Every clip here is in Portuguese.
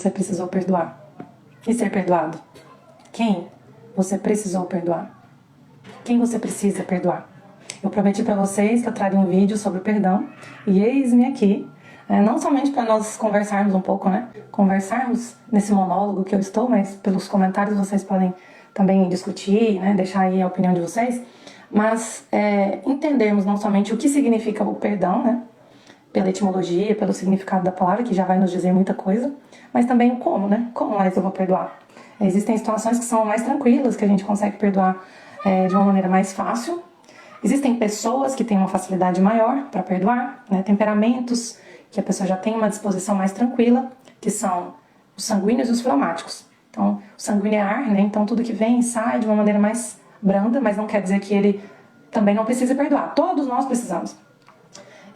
você precisou perdoar e ser perdoado? Quem você precisou perdoar? Quem você precisa perdoar? Eu prometi para vocês que eu traria um vídeo sobre o perdão e eis-me aqui, não somente para nós conversarmos um pouco, né? Conversarmos nesse monólogo que eu estou, mas pelos comentários vocês podem também discutir, né? Deixar aí a opinião de vocês, mas entendermos não somente o que significa o perdão, né? Pela etimologia, pelo significado da palavra, que já vai nos dizer muita coisa, mas também o como, né? Como mais eu vou perdoar? Existem situações que são mais tranquilas, que a gente consegue perdoar de uma maneira mais fácil. Existem pessoas que têm uma facilidade maior para perdoar, né? Temperamentos que a pessoa já tem uma disposição mais tranquila, que são os sanguíneos e os fleumáticos. Então, o sanguíneo é ar, né? Então tudo que vem e sai de uma maneira mais branda, mas não quer dizer que ele também não precisa perdoar. Todos nós precisamos.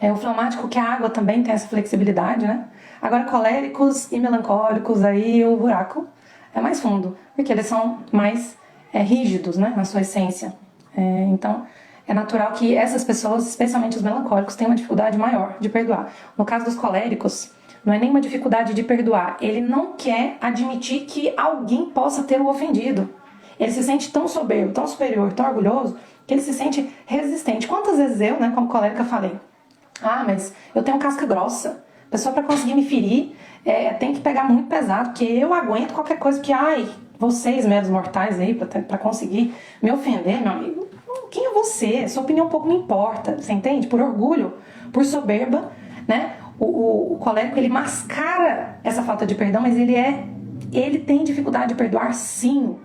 O fleumático, que a água também tem essa flexibilidade, né? Agora, coléricos e melancólicos, aí o buraco é mais fundo, porque eles são mais rígidos, né? Na sua essência. Então, é natural que essas pessoas, especialmente os melancólicos, tenham uma dificuldade maior de perdoar. No caso dos coléricos, não é nenhuma dificuldade de perdoar. Ele não quer admitir que alguém possa ter o ofendido. Ele se sente tão soberbo, tão superior, tão orgulhoso, que ele se sente resistente. Quantas vezes eu, né, como colérica, falei: mas eu tenho casca grossa. A pessoa, para conseguir me ferir, tem que pegar muito pesado, porque eu aguento qualquer coisa, porque, vocês, meros mortais aí, para conseguir me ofender, meu amigo, quem é você? Sua opinião um pouco não importa, você entende? Por orgulho, por soberba, né? O colérico, ele mascara essa falta de perdão, mas ele tem dificuldade de perdoar, sim,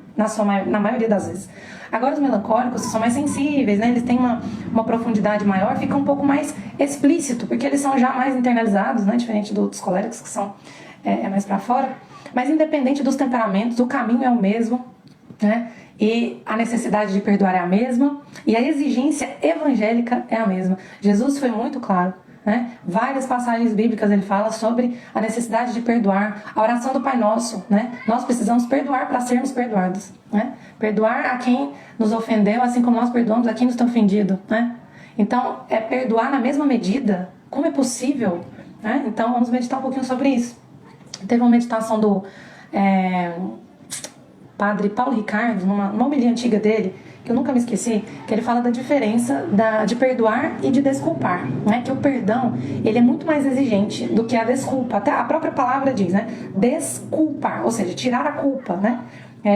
na maioria das vezes. Agora, os melancólicos são mais sensíveis, né? Eles têm uma profundidade maior, fica um pouco mais explícito, porque eles são já mais internalizados, né? Diferente dos coléricos, que são mais para fora. Mas independente dos temperamentos, o caminho é o mesmo, né? E a necessidade de perdoar é a mesma, e a exigência evangélica é a mesma. Jesus foi muito claro, né? Várias passagens bíblicas ele fala sobre a necessidade de perdoar. A oração do Pai Nosso, né? Nós precisamos perdoar para sermos perdoados, né? Perdoar a quem nos ofendeu, assim como nós perdoamos a quem nos tem ofendido, né? Então, perdoar na mesma medida. Como é possível, né? Então, vamos meditar um pouquinho sobre isso. Teve uma meditação do padre Paulo Ricardo, numa homilia antiga dele, que eu nunca me esqueci, que ele fala da diferença de perdoar e de desculpar, né? Que o perdão, ele é muito mais exigente do que a desculpa. Até a própria palavra diz, né? Desculpar, ou seja, tirar a culpa, né?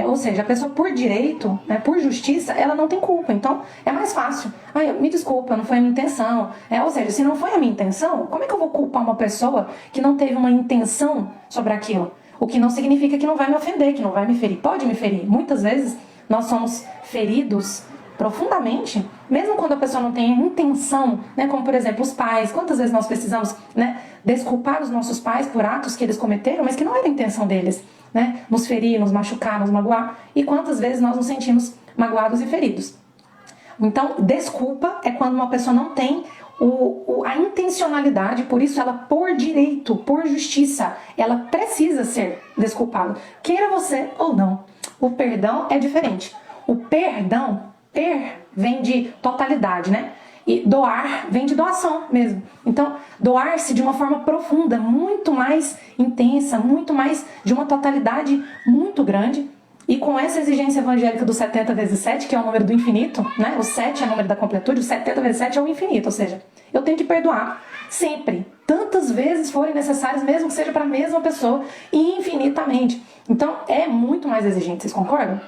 Ou seja, a pessoa por direito, né, por justiça, ela não tem culpa. Então, é mais fácil. Me desculpa, não foi a minha intenção. Ou seja, se não foi a minha intenção, como é que eu vou culpar uma pessoa que não teve uma intenção sobre aquilo? O que não significa que não vai me ofender, que não vai me ferir. Pode me ferir. Muitas vezes, nós somos feridos profundamente, mesmo quando a pessoa não tem intenção, né? Como, por exemplo, os pais. Quantas vezes nós precisamos, né, desculpar os nossos pais por atos que eles cometeram, mas que não era a intenção deles, né? Nos ferir, nos machucar, nos magoar. E quantas vezes nós nos sentimos magoados e feridos. Então, desculpa é quando uma pessoa não tem a intencionalidade, por isso ela, por direito, por justiça, ela precisa ser desculpada, queira você ou não. O perdão é diferente. O perdão, vem de totalidade, né? E doar vem de doação mesmo. Então, doar-se de uma forma profunda, muito mais intensa, muito mais de uma totalidade muito grande. E com essa exigência evangélica do 70 vezes 7, que é o número do infinito, né? O 7 é o número da completude, o 70 vezes 7 é o infinito. Ou seja, eu tenho que perdoar sempre, tantas vezes forem necessárias, mesmo que seja para a mesma pessoa, e infinitamente. Então, é muito mais exigente, vocês concordam?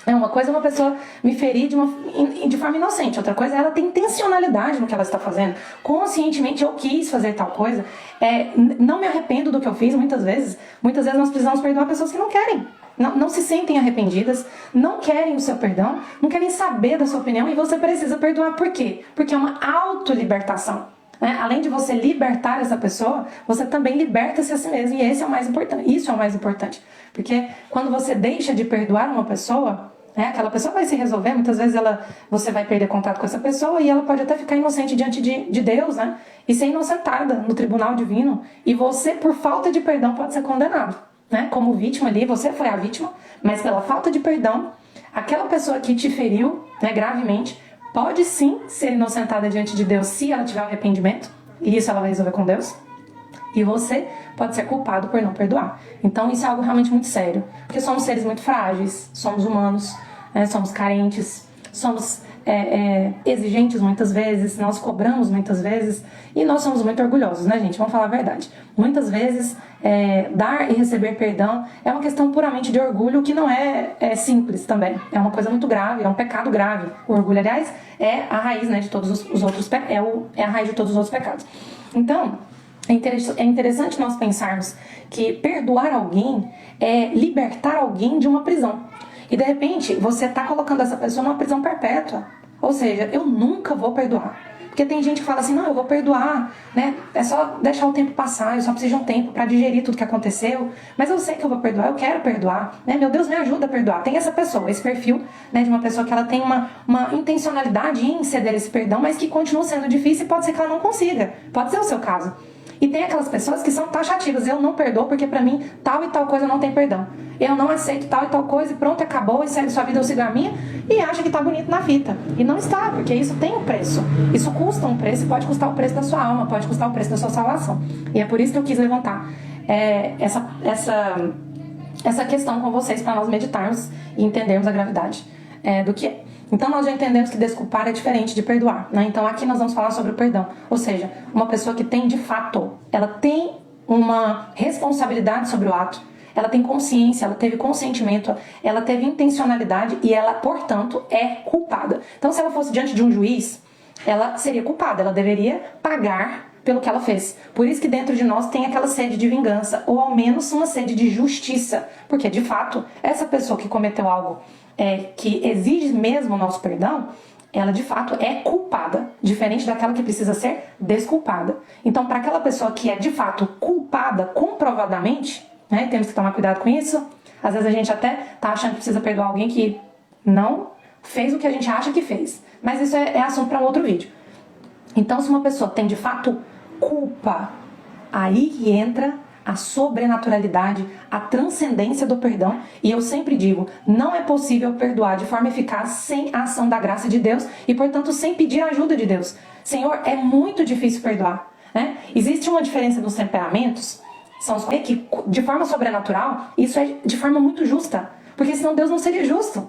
Uma coisa é uma pessoa me ferir de forma inocente, outra coisa é ela ter intencionalidade no que ela está fazendo. Conscientemente eu quis fazer tal coisa, não me arrependo do que eu fiz muitas vezes. Muitas vezes nós precisamos perdoar pessoas que não querem, não se sentem arrependidas, não querem o seu perdão, não querem saber da sua opinião, e você precisa perdoar. Por quê? Porque é uma autolibertação. Além de você libertar essa pessoa, você também liberta-se a si mesmo, e esse é o mais importante. Isso é o mais importante, porque quando você deixa de perdoar uma pessoa, aquela pessoa vai se resolver. Muitas vezes você vai perder contato com essa pessoa e ela pode até ficar inocente diante de Deus, né? E ser inocentada no tribunal divino, e você, por falta de perdão, pode ser condenado, né? Como vítima ali, você foi a vítima, mas pela falta de perdão, aquela pessoa que te feriu, né, gravemente, pode sim ser inocentada diante de Deus se ela tiver arrependimento, e isso ela vai resolver com Deus. E você pode ser culpado por não perdoar. Então isso é algo realmente muito sério. Porque somos seres muito frágeis, somos humanos, somos carentes, somos exigentes muitas vezes, nós cobramos muitas vezes e nós somos muito orgulhosos, né, gente? Vamos falar a verdade. Muitas vezes dar e receber perdão é uma questão puramente de orgulho, que não é simples também. É uma coisa muito grave, é um pecado grave. O orgulho, aliás, é a raiz, né, de todos os outros é a raiz de todos os outros pecados. Então, é interessante nós pensarmos que perdoar alguém é libertar alguém de uma prisão. E de repente, você está colocando essa pessoa numa prisão perpétua. Ou seja, eu nunca vou perdoar. Porque tem gente que fala assim, não, eu vou perdoar, né? É só deixar o tempo passar, eu só preciso de um tempo para digerir tudo que aconteceu. Mas eu sei que eu vou perdoar, eu quero perdoar, né? Meu Deus, me ajuda a perdoar. Tem essa pessoa, esse perfil, né, de uma pessoa que ela tem uma intencionalidade em ceder esse perdão, mas que continua sendo difícil e pode ser que ela não consiga. Pode ser o seu caso. E tem aquelas pessoas que são taxativas. Eu não perdoo porque pra mim tal e tal coisa não tem perdão. Eu não aceito tal e tal coisa e pronto, acabou, e segue sua vida, eu sigo a minha, e acha que tá bonito na fita. E não está, porque isso tem um preço. Isso custa um preço, pode custar o preço da sua alma, pode custar o preço da sua salvação. E é por isso que eu quis levantar essa questão com vocês, para nós meditarmos e entendermos a gravidade do que é. Então nós já entendemos que desculpar é diferente de perdoar, né? Então aqui nós vamos falar sobre o perdão. Ou seja, uma pessoa que tem de fato, ela tem uma responsabilidade sobre o ato, ela tem consciência, ela teve consentimento, ela teve intencionalidade e ela, portanto, é culpada. Então se ela fosse diante de um juiz, ela seria culpada, ela deveria pagar pelo que ela fez. Por isso que dentro de nós tem aquela sede de vingança, ou ao menos uma sede de justiça, porque de fato, essa pessoa que cometeu algo que exige mesmo o nosso perdão, ela de fato é culpada, diferente daquela que precisa ser desculpada. Então, para aquela pessoa que é de fato culpada comprovadamente, né, temos que tomar cuidado com isso. Às vezes a gente até tá achando que precisa perdoar alguém que não fez o que a gente acha que fez. Mas isso é assunto para um outro vídeo. Então, se uma pessoa tem de fato culpa, aí que entra a sobrenaturalidade, a transcendência do perdão. E eu sempre digo, não é possível perdoar de forma eficaz sem a ação da graça de Deus e, portanto, sem pedir a ajuda de Deus. Senhor, é muito difícil perdoar, né? Existe uma diferença nos temperamentos, são os que, de forma sobrenatural, isso é de forma muito justa, porque senão Deus não seria justo.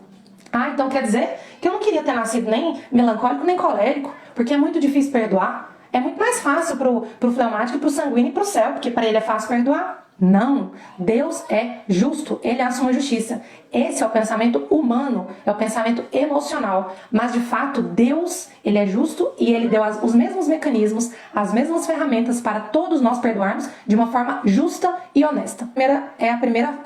Então quer dizer que eu não queria ter nascido nem melancólico nem colérico, porque é muito difícil perdoar. É muito mais fácil pro fleumático, pro sanguíneo e pro céu, porque para ele é fácil perdoar. Não, Deus é justo, Ele assume a justiça. Esse é o pensamento humano, é o pensamento emocional. Mas de fato, Deus, Ele é justo e Ele deu os mesmos mecanismos, as mesmas ferramentas para todos nós perdoarmos de uma forma justa e honesta. A primeira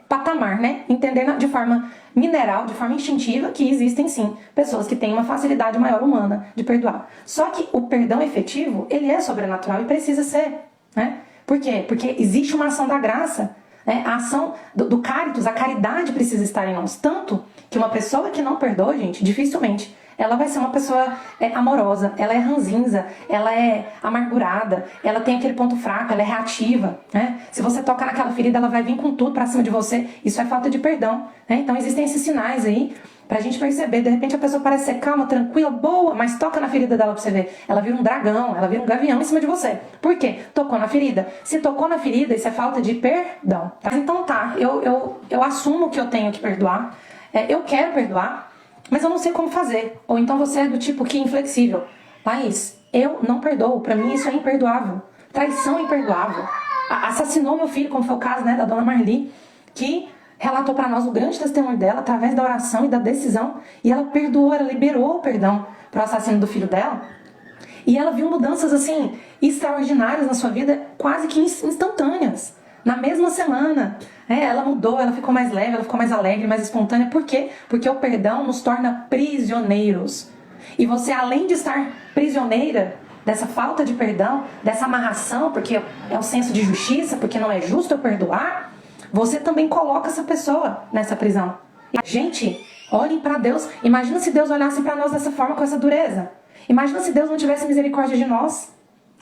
patamar, né? Entender de forma mineral, de forma instintiva, que existem sim pessoas que têm uma facilidade maior humana de perdoar. Só que o perdão efetivo, ele é sobrenatural e precisa ser, né? Por quê? Porque existe uma ação da graça, né? A ação do caritas, a caridade precisa estar em nós. Tanto que uma pessoa que não perdoa, gente, dificilmente ela vai ser uma pessoa amorosa, ela é ranzinza, ela é amargurada, ela tem aquele ponto fraco, ela é reativa, né? Se você tocar naquela ferida, ela vai vir com tudo pra cima de você. Isso é falta de perdão, né? Então existem esses sinais aí pra gente perceber. De repente a pessoa parece ser calma, tranquila, boa, mas toca na ferida dela pra você ver. Ela vira um dragão, ela vira um gavião em cima de você. Por quê? Tocou na ferida. Se tocou na ferida, isso é falta de perdão. Tá? Então tá, eu assumo que eu tenho que perdoar, eu quero perdoar, mas eu não sei como fazer. Ou então você é do tipo que é inflexível. Laís, eu não perdoo. Pra mim isso é imperdoável. Traição é imperdoável. Assassinou meu filho, como foi o caso, né, da dona Marli, que relatou pra nós o grande testemunho dela através da oração e da decisão. E ela perdoou, ela liberou o perdão pro assassino do filho dela. E ela viu mudanças assim extraordinárias na sua vida, quase que instantâneas. Na mesma semana, ela mudou, ela ficou mais leve, ela ficou mais alegre, mais espontânea. Por quê? Porque o perdão nos torna prisioneiros. E você, além de estar prisioneira dessa falta de perdão, dessa amarração, porque é o senso de justiça, porque não é justo eu perdoar, você também coloca essa pessoa nessa prisão. E, gente, olhem para Deus. Imagina se Deus olhasse para nós dessa forma, com essa dureza. Imagina se Deus não tivesse misericórdia de nós.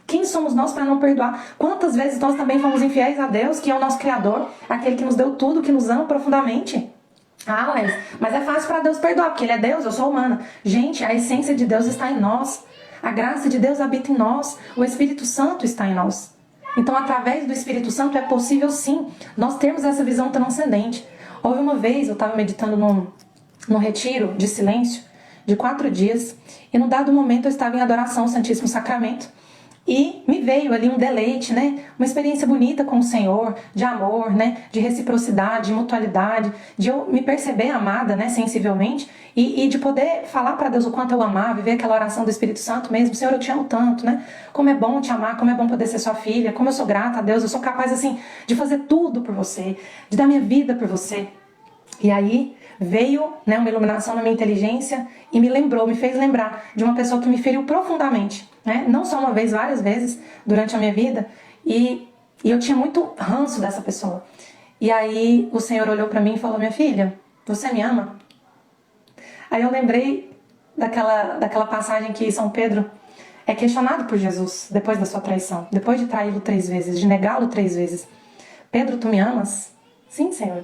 Quem somos nós para não perdoar? Quantas vezes nós também fomos infiéis a Deus, que é o nosso Criador, aquele que nos deu tudo, que nos ama profundamente? Mas é fácil para Deus perdoar, porque Ele é Deus, eu sou humana. Gente, a essência de Deus está em nós. A graça de Deus habita em nós. O Espírito Santo está em nós. Então, através do Espírito Santo, é possível sim nós termos essa visão transcendente. Houve uma vez, eu estava meditando num retiro de silêncio de 4 dias, e num dado momento eu estava em adoração ao Santíssimo Sacramento, e me veio ali um deleite, né? Uma experiência bonita com o Senhor, de amor, né? De reciprocidade, de mutualidade, de eu me perceber amada, né? Sensivelmente, e de poder falar para Deus o quanto eu amava, viver aquela oração do Espírito Santo mesmo. Senhor, eu te amo tanto, né? Como é bom te amar, como é bom poder ser sua filha, como eu sou grata a Deus, eu sou capaz, assim, de fazer tudo por você, de dar minha vida por você. E aí veio, né, uma iluminação na minha inteligência e me fez lembrar de uma pessoa que me feriu profundamente, né? Não só uma vez, várias vezes durante a minha vida, e eu tinha muito ranço dessa pessoa. E aí o Senhor olhou pra mim e falou: minha filha, você me ama? Aí eu lembrei daquela passagem que São Pedro é questionado por Jesus depois da sua traição, depois de traí-lo 3 vezes, de negá-lo 3 vezes. Pedro, tu me amas? Sim, Senhor.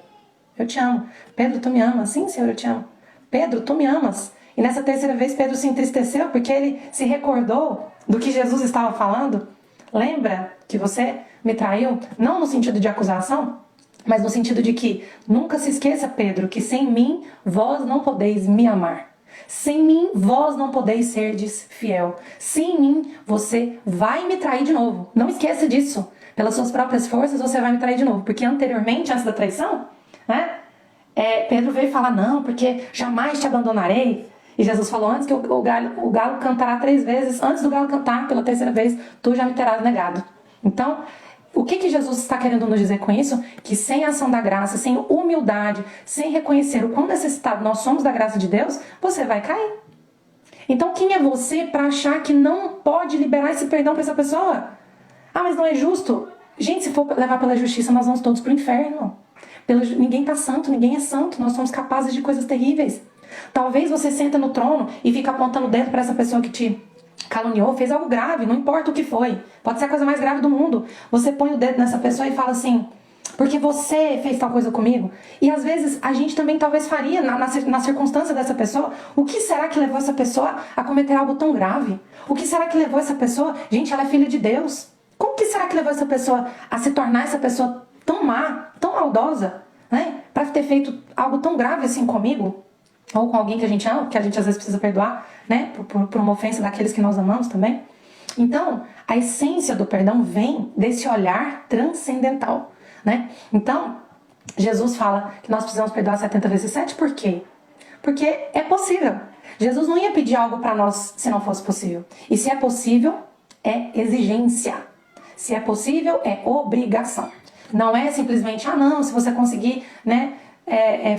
Eu te amo. Pedro, tu me amas? Sim, Senhor, eu te amo. Pedro, tu me amas? E nessa 3ª vez Pedro se entristeceu porque ele se recordou do que Jesus estava falando. Lembra que você me traiu? Não no sentido de acusação, mas no sentido de que nunca se esqueça, Pedro, que sem mim vós não podeis me amar. Sem mim vós não podeis serdes fiel. Sem mim você vai me trair de novo. Não esqueça disso. Pelas suas próprias forças você vai me trair de novo. Porque anteriormente, antes da traição, né? Pedro veio falar: não, porque jamais te abandonarei. E Jesus falou: antes que o galo cantará 3 vezes, antes do galo cantar pela 3ª vez, tu já me terás negado. Então, o que Jesus está querendo nos dizer com isso? Que sem a ação da graça, sem humildade, sem reconhecer o quão necessitado nós somos da graça de Deus, você vai cair. Então, quem é você para achar que não pode liberar esse perdão para essa pessoa? Ah, mas não é justo. Gente, se for levar pela justiça, nós vamos todos para o inferno. Ninguém está santo, ninguém é santo. Nós somos capazes de coisas terríveis. Talvez você senta no trono e fica apontando o dedo para essa pessoa que te caluniou, fez algo grave, não importa o que foi. Pode ser a coisa mais grave do mundo. Você põe o dedo nessa pessoa e fala assim: porque você fez tal coisa comigo. E às vezes a gente também talvez faria na circunstância dessa pessoa. O que será que levou essa pessoa a cometer algo tão grave? O que será que levou essa pessoa? Gente, ela é filha de Deus. Como que será que levou essa pessoa a se tornar essa pessoa tão má, tão maldosa, né? Para ter feito algo tão grave assim comigo? Ou com alguém que a gente ama, que a gente às vezes precisa perdoar, né? Por uma ofensa daqueles que nós amamos também. Então, a essência do perdão vem desse olhar transcendental, né? Então, Jesus fala que nós precisamos perdoar 70 vezes 7, por quê? Porque é possível. Jesus não ia pedir algo para nós se não fosse possível. E se é possível, é exigência. Se é possível, é obrigação. Não é simplesmente: ah, não, se você conseguir, né,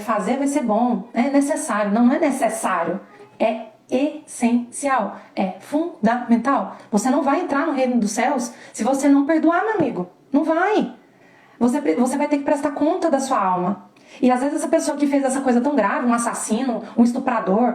fazer vai ser bom. É necessário. Não é necessário. É essencial. É fundamental. Você não vai entrar no reino dos céus se você não perdoar, meu amigo. Não vai. Você vai ter que prestar conta da sua alma. E às vezes essa pessoa que fez essa coisa tão grave, um assassino, um estuprador,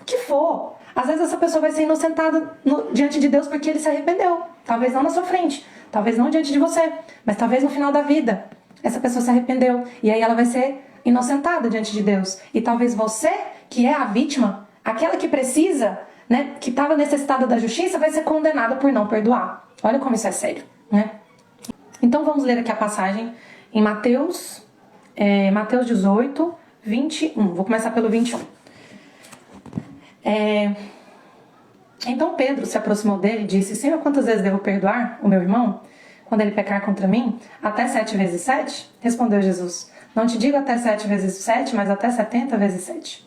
o que for, às vezes essa pessoa vai ser inocentada diante de Deus porque ele se arrependeu. Talvez não na sua frente, talvez não diante de você, mas talvez no final da vida essa pessoa se arrependeu. E aí ela vai ser inocentada diante de Deus. E talvez você, que é a vítima, aquela que precisa, né, que estava necessitada da justiça, vai ser condenada por não perdoar. Olha como isso é sério, né? Então vamos ler aqui a passagem em Mateus 18, 21. Vou começar pelo 21. Então Pedro se aproximou dele e disse: Senhor, quantas vezes devo perdoar o meu irmão quando ele pecar contra mim? Até 7 vezes 7? Respondeu Jesus: Não te digo até 7 vezes 7, mas até 70 vezes 7.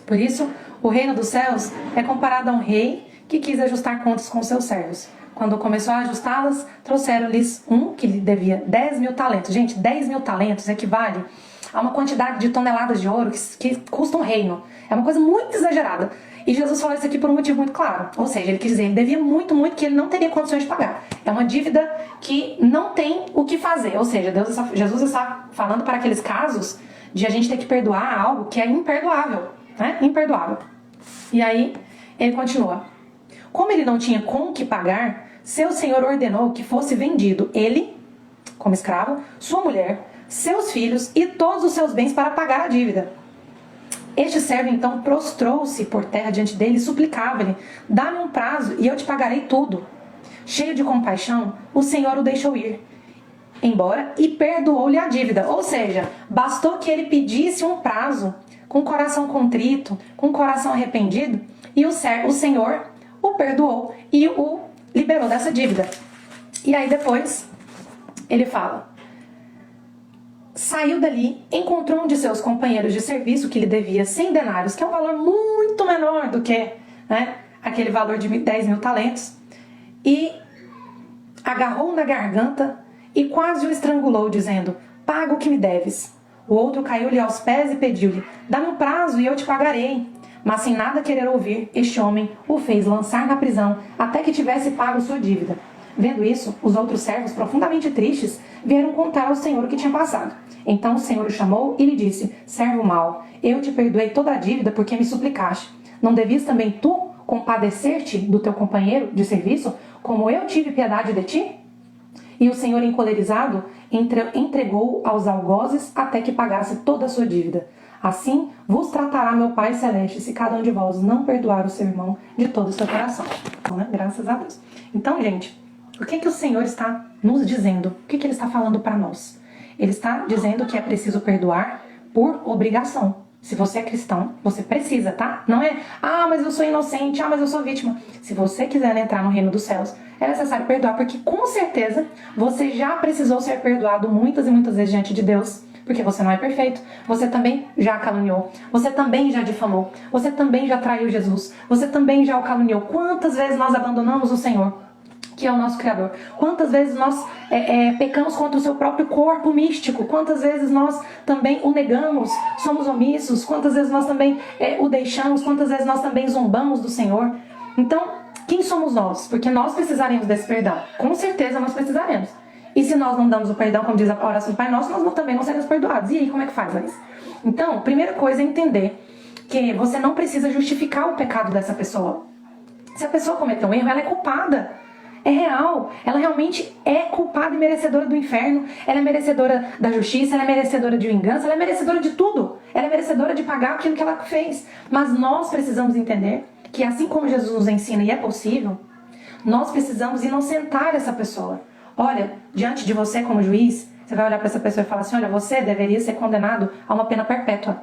Por isso, o reino dos céus é comparado a um rei que quis ajustar contas com seus servos. Quando começou a ajustá-las, trouxeram-lhes um que lhe devia 10.000 talentos. Gente, 10.000 talentos equivale a uma quantidade de toneladas de ouro que custa um reino. É uma coisa muito exagerada. E Jesus falou isso aqui por um motivo muito claro. Ou seja, ele quis dizer, ele devia muito, muito, que ele não teria condições de pagar. É uma dívida que não tem o que fazer. Ou seja, Jesus está falando para aqueles casos de a gente ter que perdoar algo que é imperdoável. Né? Imperdoável. E aí, ele continua. Como ele não tinha com o que pagar, seu senhor ordenou que fosse vendido ele, como escravo, sua mulher, seus filhos e todos os seus bens para pagar a dívida. Este servo então prostrou-se por terra diante dele e suplicava-lhe: dá-me um prazo e eu te pagarei tudo. cheio de compaixão, o Senhor o deixou ir embora e perdoou-lhe a dívida. Ou seja, bastou que ele pedisse um prazo, com o coração contrito, com o coração arrependido, e o Senhor o perdoou e o liberou dessa dívida. E aí depois ele fala: saiu dali, encontrou um de seus companheiros de serviço que lhe devia 100 denários, que é um valor muito menor do que, né, aquele valor de 10 mil talentos, e agarrou na garganta e quase o estrangulou, dizendo: paga o que me deves. O outro caiu-lhe aos pés e pediu-lhe: dá-me um prazo e eu te pagarei. Mas sem nada querer ouvir, este homem o fez lançar na prisão até que tivesse pago sua dívida. Vendo isso, os outros servos, profundamente tristes, vieram contar ao Senhor o que tinha passado. Então o Senhor o chamou e lhe disse: servo mau, eu te perdoei toda a dívida porque me suplicaste. Não devias também tu compadecer-te do teu companheiro de serviço, como eu tive piedade de ti? E o Senhor, encolerizado, entregou-o aos algozes até que pagasse toda a sua dívida. Assim vos tratará meu Pai Celeste, se cada um de vós não perdoar o seu irmão de todo o seu coração. Então, né? Graças a Deus. Então, gente, o que o Senhor está nos dizendo? O que ele está falando para nós? Ele está dizendo que é preciso perdoar por obrigação. Se você é cristão, você precisa, tá? Não é, mas eu sou inocente, mas eu sou vítima. Se você quiser entrar no reino dos céus, é necessário perdoar, porque com certeza você já precisou ser perdoado muitas e muitas vezes diante de Deus, porque você não é perfeito. Você também já caluniou, você também já difamou, você também já traiu Jesus, você também já o caluniou. Quantas vezes nós abandonamos o Senhor, que é o nosso Criador? Quantas vezes nós pecamos contra o seu próprio corpo místico? Quantas vezes nós também o negamos, somos omissos? Quantas vezes nós também o deixamos? Quantas vezes nós também zombamos do Senhor? Então, quem somos nós? Porque nós precisaremos desse perdão. Com certeza nós precisaremos. E se nós não damos o perdão, como diz a oração do Pai Nosso, nós também não seremos perdoados. E aí, como é que faz, Laís? Então, primeira coisa é entender que você não precisa justificar o pecado dessa pessoa. Se a pessoa cometeu um erro, ela é culpada. É real, ela realmente é culpada e merecedora do inferno, ela é merecedora da justiça, ela é merecedora de vingança, ela é merecedora de tudo, ela é merecedora de pagar aquilo que ela fez. Mas nós precisamos entender que assim como Jesus nos ensina e é possível, nós precisamos inocentar essa pessoa. Olha, diante de você como juiz, você vai olhar para essa pessoa e falar assim: olha, você deveria ser condenado a uma pena perpétua.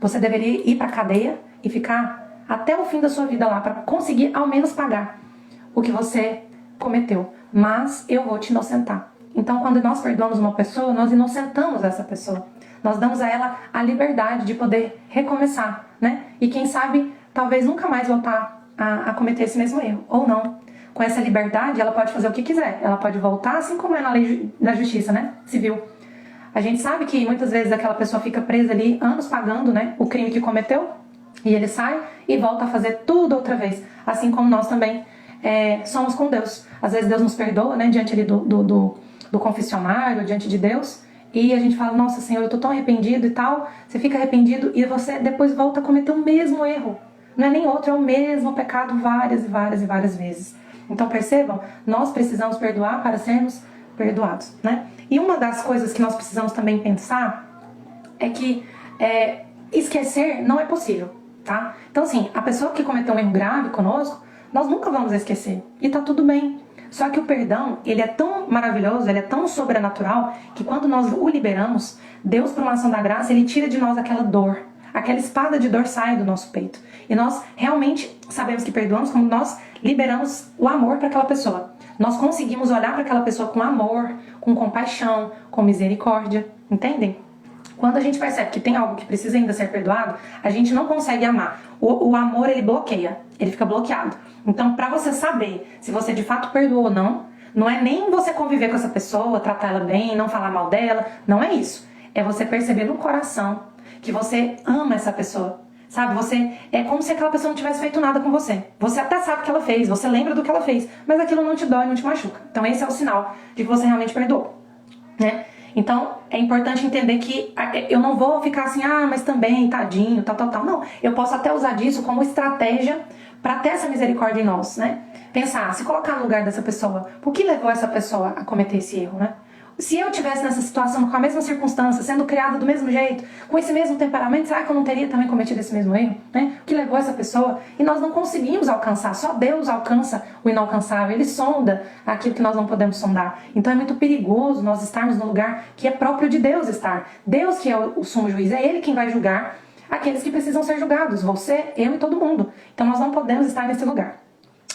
Você deveria ir para a cadeia e ficar até o fim da sua vida lá para conseguir ao menos pagar o que você cometeu, mas eu vou te inocentar. Então, quando nós perdoamos uma pessoa, nós inocentamos essa pessoa. Nós damos a ela a liberdade de poder recomeçar, né? E quem sabe, talvez nunca mais voltar a cometer esse mesmo erro, ou não. Com essa liberdade, ela pode fazer o que quiser. Ela pode voltar, assim como é na lei da justiça, né? Civil. A gente sabe que muitas vezes aquela pessoa fica presa ali, anos pagando, né, o crime que cometeu, e ele sai e volta a fazer tudo outra vez. Assim como nós também somos com Deus. Às vezes Deus nos perdoa, né, diante ali do confessionário, diante de Deus, e a gente fala: nossa, Senhor, eu tô tão arrependido e tal. Você fica arrependido e você depois volta a cometer o mesmo erro. Não é nem outro, é o mesmo pecado várias e várias e várias vezes. Então percebam, nós precisamos perdoar para sermos perdoados, né? E uma das coisas que nós precisamos também pensar é que esquecer não é possível, tá? Então assim, a pessoa que cometeu um erro grave conosco, nós nunca vamos esquecer. E tá tudo bem. Só que o perdão, ele é tão maravilhoso, ele é tão sobrenatural, que quando nós o liberamos, Deus, por uma ação da graça, ele tira de nós aquela dor. Aquela espada de dor sai do nosso peito. E nós realmente sabemos que perdoamos quando nós liberamos o amor para aquela pessoa. Nós conseguimos olhar para aquela pessoa com amor, com compaixão, com misericórdia. Entendem? Quando a gente percebe que tem algo que precisa ainda ser perdoado, a gente não consegue amar. O amor, ele bloqueia, ele fica bloqueado. Então, para você saber se você de fato perdoou ou não, não é nem você conviver com essa pessoa, tratar ela bem, não falar mal dela, não é isso. É você perceber no coração que você ama essa pessoa. Sabe, é como se aquela pessoa não tivesse feito nada com você. Você até sabe o que ela fez, você lembra do que ela fez, mas aquilo não te dói, não te machuca. Então esse é o sinal de que você realmente perdoou, né? Então é importante entender que eu não vou ficar assim: mas também, tadinho, tal. Não, eu posso até usar disso como estratégia para ter essa misericórdia em nós, né? Pensar, se colocar no lugar dessa pessoa, por que levou essa pessoa a cometer esse erro, né? se eu tivesse nessa situação, com a mesma circunstância, sendo criada do mesmo jeito, com esse mesmo temperamento, será que eu não teria também cometido esse mesmo erro? Né? O que levou essa pessoa? E nós não conseguimos alcançar, só Deus alcança o inalcançável, Ele sonda aquilo que nós não podemos sondar. Então é muito perigoso nós estarmos no lugar que é próprio de Deus estar. Deus que é o sumo juiz, é Ele quem vai julgar aqueles que precisam ser julgados, você, eu e todo mundo. Então nós não podemos estar nesse lugar.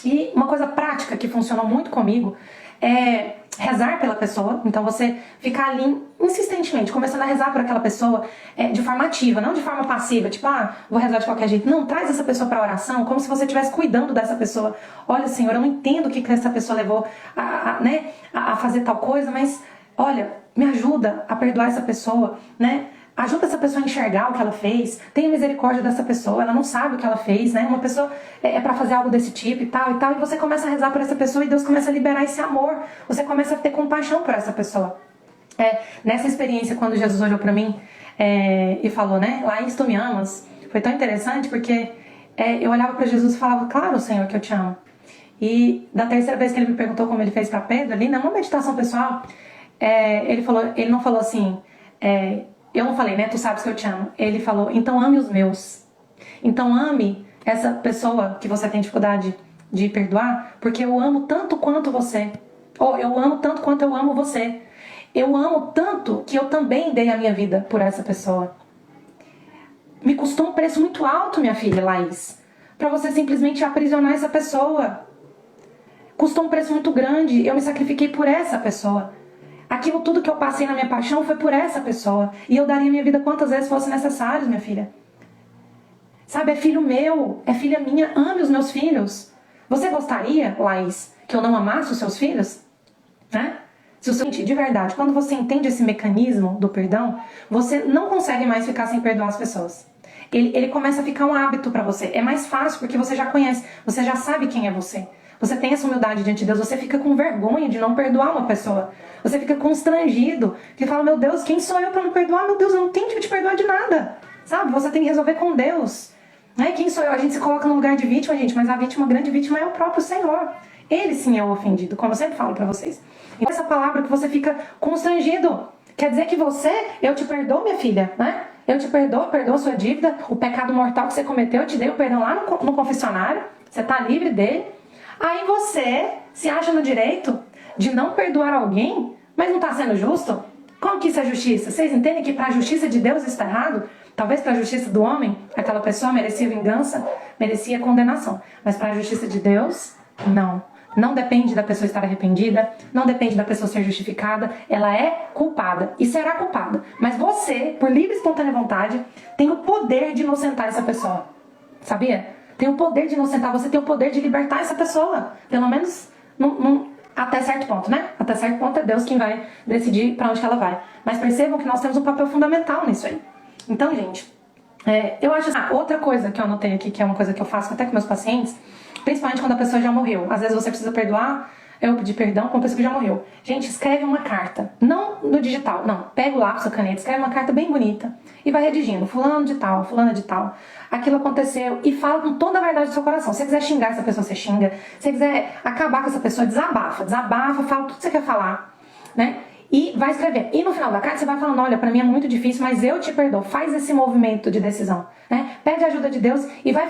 E uma coisa prática que funcionou muito comigo é rezar pela pessoa. Então você ficar ali insistentemente, começando a rezar por aquela pessoa de forma ativa, não de forma passiva, tipo, vou rezar de qualquer jeito. Não, traz essa pessoa para oração, como se você estivesse cuidando dessa pessoa. Olha, Senhor, eu não entendo o que essa pessoa levou a fazer tal coisa, mas olha, me ajuda a perdoar essa pessoa, né? Ajuda essa pessoa a enxergar o que ela fez. Tenha misericórdia dessa pessoa. Ela não sabe o que ela fez, né? Uma pessoa é para fazer algo desse tipo e tal. E você começa a rezar por essa pessoa e Deus começa a liberar esse amor. Você começa a ter compaixão por essa pessoa. Nessa experiência, quando Jesus olhou para mim e falou, né? Laís, tu me amas? Foi tão interessante porque eu olhava para Jesus e falava, claro, Senhor, que eu te amo. E da terceira vez que ele me perguntou como ele fez para Pedro, ali, numa meditação pessoal, ele não falou assim... eu não falei, né? Tu sabes que eu te amo. Ele falou, então ame os meus. Então ame essa pessoa que você tem dificuldade de perdoar, porque eu amo tanto quanto você. Ou eu amo tanto quanto eu amo você. Eu amo tanto que eu também dei a minha vida por essa pessoa. Me custou um preço muito alto, minha filha Laís, pra você simplesmente aprisionar essa pessoa. Custou um preço muito grande. Eu me sacrifiquei por essa pessoa. Aquilo tudo que eu passei na minha paixão foi por essa pessoa. E eu daria minha vida quantas vezes fosse necessário, minha filha. Sabe, é filho meu, é filha minha, ame os meus filhos. Você gostaria, Laís, que eu não amasse os seus filhos? Né? De verdade, quando você entende esse mecanismo do perdão, você não consegue mais ficar sem perdoar as pessoas. Ele começa a ficar um hábito pra você. É mais fácil porque você já conhece, você já sabe quem é você. Você tem essa humildade diante de Deus, você fica com vergonha de não perdoar uma pessoa. Você fica constrangido, que fala, meu Deus, quem sou eu para não perdoar? Meu Deus, eu não tenho que te perdoar de nada. Sabe, você tem que resolver com Deus. Né? Quem sou eu? A gente se coloca no lugar de vítima, gente, mas a vítima, a grande vítima é o próprio Senhor. Ele sim é o ofendido, como eu sempre falo para vocês. Então essa palavra que você fica constrangido, quer dizer que eu te perdoo, minha filha, né? Eu te perdoo a sua dívida, o pecado mortal que você cometeu, eu te dei o perdão lá no confessionário, você está livre dele. Aí você se acha no direito de não perdoar alguém, mas não está sendo justo? Como que isso é justiça? Vocês entendem que para a justiça de Deus está errado? Talvez para a justiça do homem, aquela pessoa merecia vingança, merecia condenação. Mas para a justiça de Deus, não. Não depende da pessoa estar arrependida, não depende da pessoa ser justificada, ela é culpada e será culpada. Mas você, por livre e espontânea vontade, tem o poder de inocentar essa pessoa. Sabia? Tem o poder de inocentar, você tem o poder de libertar essa pessoa. Pelo menos até certo ponto, né? Até certo ponto é Deus quem vai decidir para onde que ela vai. Mas percebam que nós temos um papel fundamental nisso aí. Então, gente, eu acho assim, outra coisa que eu anotei aqui, que é uma coisa que eu faço até com meus pacientes, principalmente quando a pessoa já morreu. Às vezes você precisa perdoar, eu pedir perdão com uma pessoa que já morreu. Gente, escreve uma carta. Não no digital, não. Pega o lápis, a caneta, escreve uma carta bem bonita e vai redigindo. Fulano de tal, fulana de tal. Aquilo aconteceu e fala com toda a verdade do seu coração. Se você quiser xingar essa pessoa, você xinga. Se você quiser acabar com essa pessoa, desabafa, fala tudo que você quer falar, né? E vai escrever. E no final da carta você vai falando, olha, pra mim é muito difícil, mas eu te perdoo. Faz esse movimento de decisão, né? Pede a ajuda de Deus e vai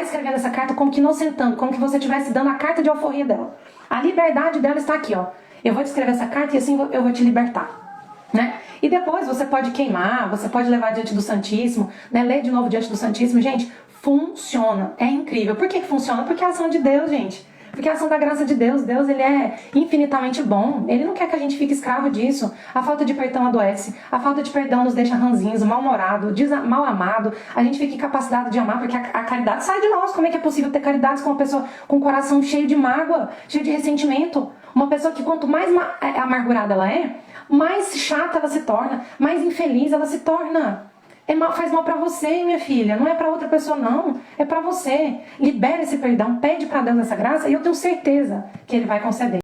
escrevendo essa carta como que inocentando, como que você estivesse dando a carta de alforria dela. A liberdade dela está aqui, ó. Eu vou te escrever essa carta e assim eu vou te libertar, né? E depois você pode queimar, você pode levar diante do Santíssimo, né? Ler de novo diante do Santíssimo. Gente, funciona. É incrível. Por que funciona? Porque é a ação de Deus, gente. Porque é a ação da graça de Deus. Deus, ele é infinitamente bom. Ele não quer que a gente fique escravo disso. A falta de perdão adoece. A falta de perdão nos deixa ranzinhos, mal-humorado, mal amado. A gente fica incapacitado de amar porque a caridade sai de nós. Como é que é possível ter caridade com uma pessoa com o coração cheio de mágoa, cheio de ressentimento? Uma pessoa que quanto mais amargurada ela é, mais chata ela se torna, mais infeliz ela se torna. Faz mal pra você, minha filha. Não é pra outra pessoa, não. É pra você. Libera esse perdão, pede pra Deus essa graça e eu tenho certeza que Ele vai conceder.